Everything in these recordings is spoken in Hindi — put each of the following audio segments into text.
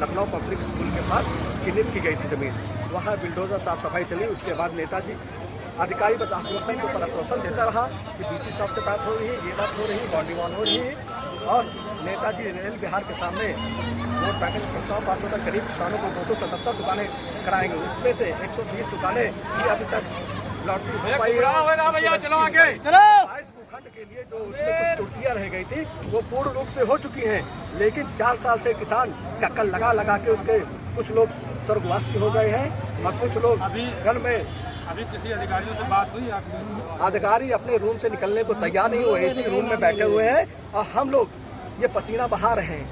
लखनऊ पब्लिक स्कूल के पास चिन्हित की गई थी ज़मीन। वहाँ बिल्डोजर साफ सफाई चली। उसके बाद नेताजी अधिकारी बस आश्वासन के ऊपर आश्वासन देता रहा कि बीसी साहब से बात हो रही है, ये बात हो रही है, बाउंड्री वॉल हो रही है। और नेताजी रेल बिहार के सामने वोट बैठक प्रस्ताव पास होकर करीब किसानों को 277 दुकानें कराएंगे। उसमें से 130 दुकानें ही अभी तक लॉटरी हो पाई है। 22 भूखंड के लिए जो उसमें कुछ त्रुटियां रह गई थी वो पूर्ण रूप से हो चुकी हैं। लेकिन 4 साल से किसान चक्कर लगा लगा के उसके कुछ लोग स्वर्गवासी हो गए हैं और कुछ लोग घर में। अभी किसी अधिकारियों से बात हुई आपकी? अधिकारी अपने रूम से निकलने को तैयार नहीं हुए, एसी रूम में बैठे हुए हैं और हम लोग ये पसीना बहा रहे हैं,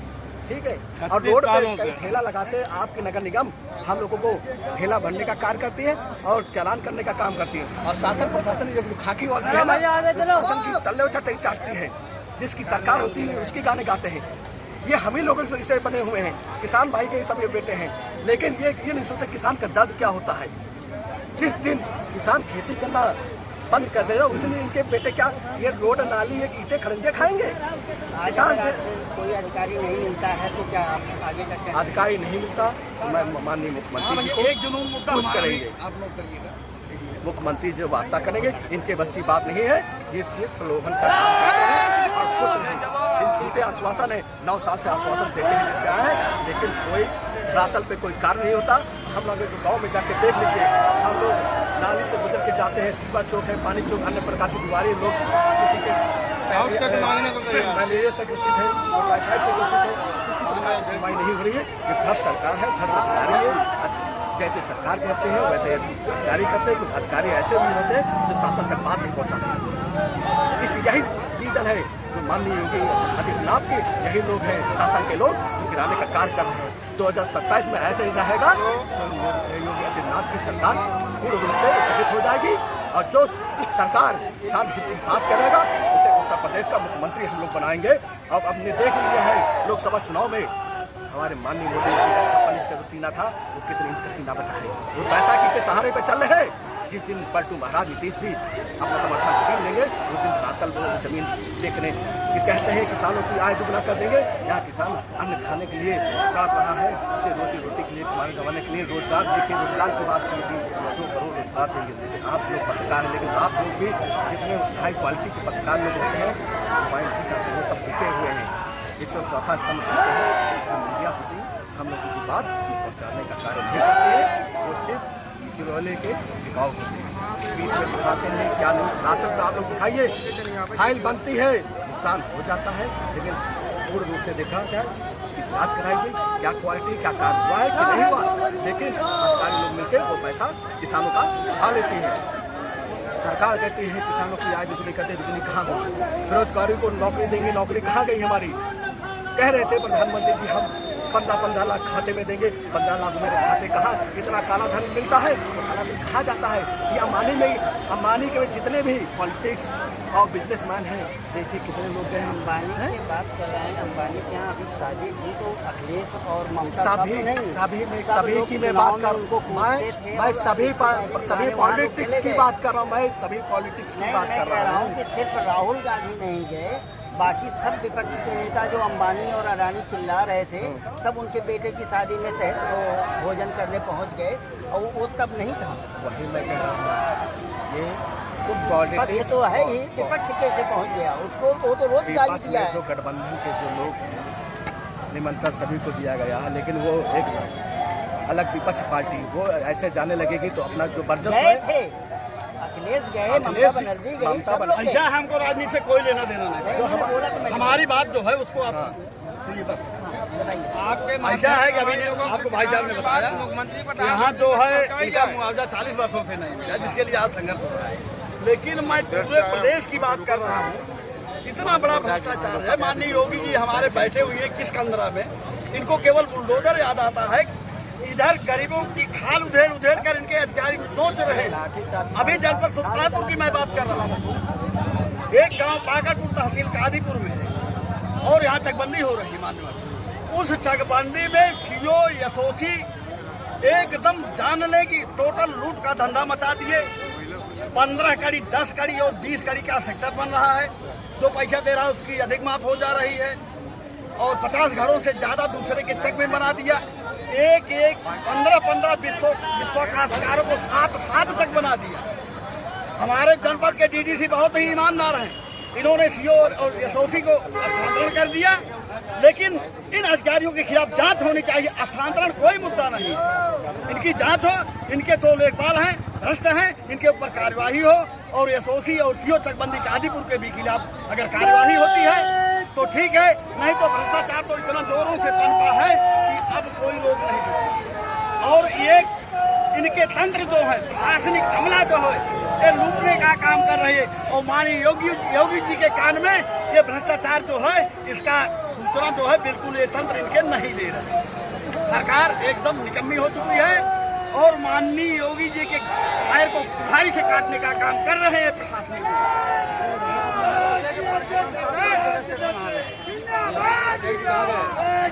ठीक है। और रोड पे ठेला लगाते आपकी नगर निगम हम लोगों को ठेला भरने का कार्य करती है और चालान करने का काम करती है। और शासन प्रशासन जो खाकी वाली है ना, शासन की तल्ले चाटती है। जिसकी सरकार होती है उसकी गाने गाते हैं। ये हम ही लोगों से बने हुए हैं, किसान भाई के सब बेटे हैं। लेकिन ये नहीं सोचते किसान का दर्द क्या होता है। जिस दिन किसान खेती करना बंद कर देगा उस दिन इनके बेटे क्या ये रोड नाली एक ईंटें खड़ंजे खाएंगे। किसान कोई अधिकारी नहीं मिलता है तो क्या आगे का क्या? अधिकारी नहीं मिलता तो मैं माननीय मुख्यमंत्री जी को कुछ करेंगे। आप लोग करिएगा, मुख्यमंत्री से वार्ता करेंगे। इनके बस की बात नहीं है, ये सिर्फ प्रलोभन का और कुछ नहीं। झूठे आश्वासन है, 9 साल से आश्वासन देते ही देते हैं, लेकिन कोई धरातल पे कोई कार्य नहीं होता। हम लोग गाँव में जाके देख लीजिए, हम लोग नाली से गुजर के जाते हैं, सीवा चौक है, पानी चौक, अन्य प्रकार की बीमारी लोग किसी के मलेरिया से ग्रसित है और टाइफाइड से ग्रसित है, किसी प्रकार की सुनवाई नहीं हो रही है। ये भ्रष्ट सरकार है, भ्रष्ट अधिकारी है। जैसे सरकार करते हैं वैसे अधिकारी करते हैं। कुछ अधिकारी ऐसे भी होते हैं जो शासन तक बात नहीं पहुँचाते। इस यही रीजन है जो माननीय योगी आदित्यनाथ के यही लोग हैं, शासन के लोग जो गिराने का कार्य कर रहे हैं। 2027 में ऐसे ही रहेगा तो योगी आदित्यनाथ की सरकार पूर्ण रूप से स्थगित हो जाएगी। और जो सरकार किसान हित की बात करेगा उसे उत्तर प्रदेश का मुख्यमंत्री हम लोग बनाएंगे। अब हमने देख लिया है लोकसभा चुनाव में हमारे माननीय मोदी जी का 56 इंच का जो सीना था वो कितने इंच का सीना बचा है। वो बैसाखी के सहारे पे चल रहे हैं। जिस दिन पलटू महाराज नीतीश जी अपना समर्थन छीन लेंगे उस दिन धरातल वो जमीन देखने कि कहते हैं किसानों की आय दुगना कर देंगे। यहाँ किसान अन्न खाने के लिए तड़प रहा है, उसे रोजी रोटी के लिए कमाने कमाने के लिए रोजगार देखिए। रोजगार की बात की थी 2 करोड़ रोजगार देंगे। लेकिन आप लोग पत्रकार हैं, लेकिन आप लोग भी जितने हाई क्वालिटी के पत्रकार लोग होते हैं वो सब टिके हुए हैं। एक तो चौथा स्तंभ करते हैं मीडिया होती है, हम लोगों की बात पहुँचाने का कार्य नहीं करते हैं। वो सिर्फ चिरौले के टिकाऊ होते हैं, बीच में दिखाते हैं क्या नहीं। रात में आप लोग दिखाइए, फाइल बनती है, भुगतान हो जाता है, लेकिन पूर्ण रूप से देखा जाए उसकी जांच कराइए क्या क्वालिटी क्या काम हुआ है कि नहीं हुआ। लेकिन अधिकारी लोग मिलकर वो पैसा किसानों का उठा लेती है। सरकार कहती है किसानों की आय दुगनी करते, दुगनी कहाँ हो। बेरोजगारी को नौकरी देंगे, नौकरी कहाँ गई हमारी। कह रहे थे प्रधानमंत्री जी हम 15-15 लाख खाते में देंगे, 15 लाख मेरे खाते कहाँ। इतना काला धन मिलता है तो काला धन कहाँ जाता है। ये अंबानी के जितने भी पॉलिटिक्स और बिजनेसमैन हैं देखिए कितने लोग हैं। अंबानी की बात कर रहे हैं, अंबानी के यहाँ अभी शादी भी तो अखिलेश और ममता सभी की मैं बात कर रहा हूँ। मैं सभी पॉलिटिक्स की बात कर रहा हूँ। मैं सभी पॉलिटिक्स की बात कर रहा हूँ कि सिर्फ राहुल गांधी नहीं गए, बाकी सब विपक्ष के नेता जो अंबानी और अडानी चिल्ला रहे थे सब उनके बेटे की शादी में भोजन करने पहुंच गए और वो तब नहीं था। वही मैं कह रहा हूँ, ये विपक्ष तो है ही, विपक्ष कैसे पहुंच गया उसको, वो तो रोज गाली दिया है। जो गठबंधन के जो लोग निमंत्रण सभी को दिया गया है, लेकिन वो एक अलग विपक्ष पार्टी वो ऐसे जाने लगेगी तो अपना जो वर्चस्व है। अखिलेश गए, ममता बनर्जी गई, ऐसा हमको राजनीति से कोई लेना देना नहीं। जो हमारी बात जो है उसको आप सुनिए। आपके ऐसा है कि अभी आपको भाई साहब ने बताया मुख्यमंत्री यहाँ जो है इनका मुआवजा 40 वर्षों से नहीं मिला, जिसके लिए आज संघर्ष हो रहा है। लेकिन मैं पूरे प्रदेश की बात कर रहा हूँ, इतना बड़ा भ्रष्टाचार है। माननीय योगी जी हमारे बैठे हुए हैं किस कंदरा में, इनको केवल बुलडोजर याद आता है। इधर गरीबों की खाल उधेड़ कर इनके अधिकारी नोच रहे हैं। अभी जनपद सुल्तानपुर की मैं बात कर रहा हूँ, एक गांव पाकरपुर तहसील कादीपुर में है और यहाँ चकबंदी हो रही है। मान्यवर उस चकबंदी में सीओ यशोसी एकदम जान ले कि टोटल लूट का धंधा मचा दिए। 15 कड़ी 10 कड़ी और 20 कड़ी का सेक्टर बन रहा है। जो पैसा दे रहा है उसकी अधिक माफ हो जा रही है। और 50 घरों से ज्यादा दूसरे के चेक में बना दिया। एक 15 विश्वासकारों को 7 चेक बना दिया। हमारे जनपद के डीडीसी बहुत ही ईमानदार हैं, इन्होंने सीओ और एसओसी को स्थानांतरण कर दिया, लेकिन इन अधिकारियों के खिलाफ जांच होनी चाहिए। स्थानांतरण कोई मुद्दा नहीं, इनकी जांच हो। इनके 2 लेखपाल हैं, भ्रष्ट हैं, इनके ऊपर कार्यवाही हो और एसओसी और सीओ चकबंदी कादीपुर के भी खिलाफ अगर कार्यवाही होती है तो ठीक है, नहीं तो भ्रष्टाचार तो इतना जोरों से पनपा है कि अब कोई रोक नहीं सकता। और ये इनके तंत्र जो है, प्रशासनिक अमला जो है, ये लूटने का काम कर रहे हैं और माननीय योगी जी के कान में ये भ्रष्टाचार जो है इसका सूचना जो है बिल्कुल ये तंत्र इनके नहीं दे रहे। सरकार एकदम निकम्मी हो चुकी है और माननीय योगी जी के पैर को कुल्हाड़ी से काटने का काम कर रहे हैं प्रशासनिक। जिंदाबाद जिंदाबाद